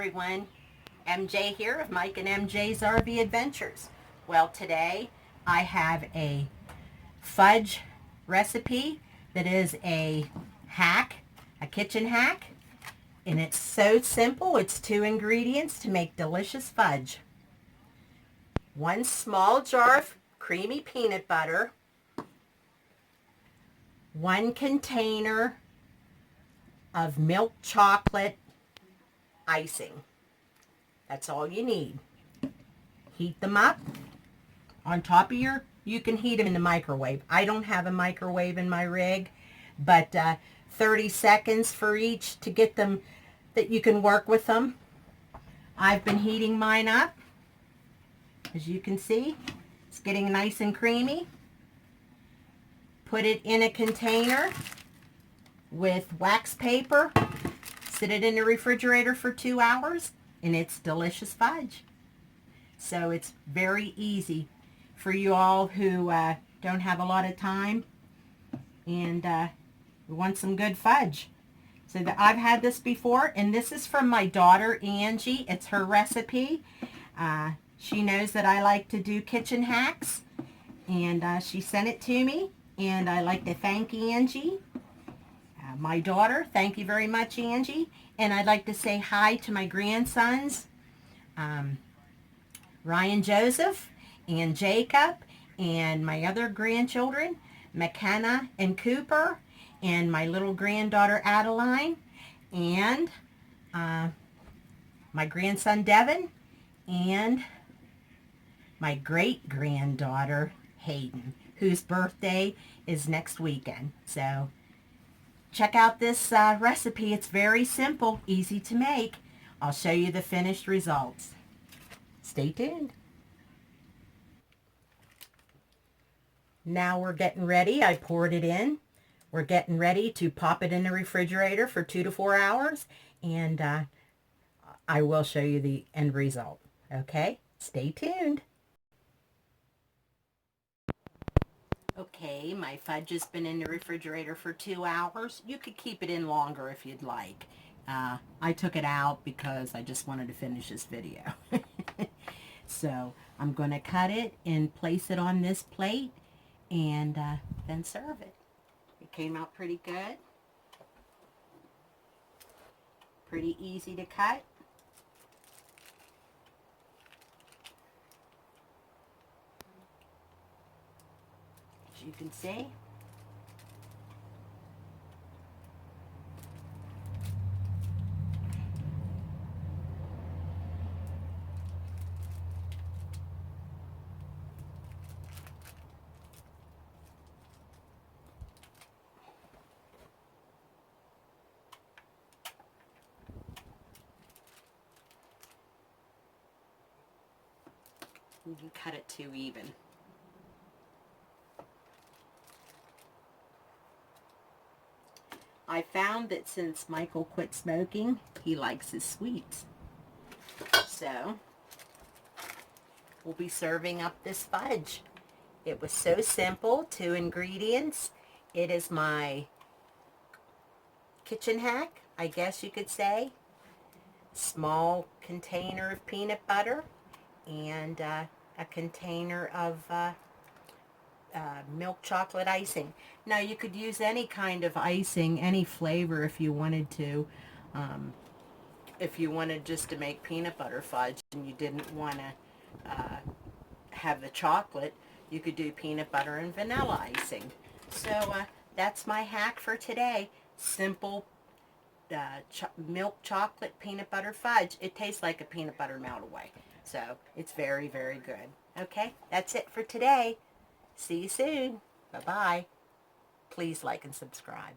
everyone, MJ here of Mike and MJ's RV Adventures. Well, today I have a fudge recipe that is a hack, a kitchen hack, and it's so simple. It's 2 ingredients to make delicious fudge. 1 small jar of creamy peanut butter, 1 container of milk chocolate icing. That's all you need. Heat them up on top of you can heat them in the microwave. I don't have a microwave in my rig, but 30 seconds for each to get them that you can work with them. I've been heating mine up. As you can see, it's getting nice and creamy. Put it in a container with wax paper. Sit it in the refrigerator for 2 hours, and it's delicious fudge. So it's very easy for you all who don't have a lot of time and want some good fudge. So I've had this before, and this is from my daughter Angie. It's her recipe. She knows that I like to do kitchen hacks, and she sent it to me, and I like to thank Angie. My daughter, thank you very much, Angie. And I'd like to say hi to my grandsons, Ryan Joseph and Jacob, and my other grandchildren, McKenna and Cooper, and my little granddaughter Adeline, and my grandson Devin, and my great-granddaughter Hayden, whose birthday is next weekend. So check out this recipe. It's very simple, easy to make. I'll show you the finished results. Stay tuned. Now we're getting ready. I poured it in. We're getting ready to pop it in the refrigerator for 2 to 4 hours, and I will show you the end result. Okay, stay tuned. Okay, my fudge has been in the refrigerator for 2 hours. You could keep it in longer if you'd like. I took it out because I just wanted to finish this video. So I'm going to cut it and place it on this plate and then serve it. It came out pretty good. Pretty easy to cut. As you can see. You can cut it too even. I found that since Michael quit smoking, he likes his sweets. So we'll be serving up this fudge. It was so simple, 2 ingredients. It is my kitchen hack, I guess you could say. Small container of peanut butter and a container of milk chocolate icing. Now you could use any kind of icing, any flavor if you wanted to. If you wanted just to make peanut butter fudge and you didn't want to have the chocolate, you could do peanut butter and vanilla icing. So that's my hack for today. Simple milk chocolate peanut butter fudge. It tastes like a peanut butter melt away. So it's very, very good. Okay, that's it for today. See you soon. Bye-bye. Please like and subscribe.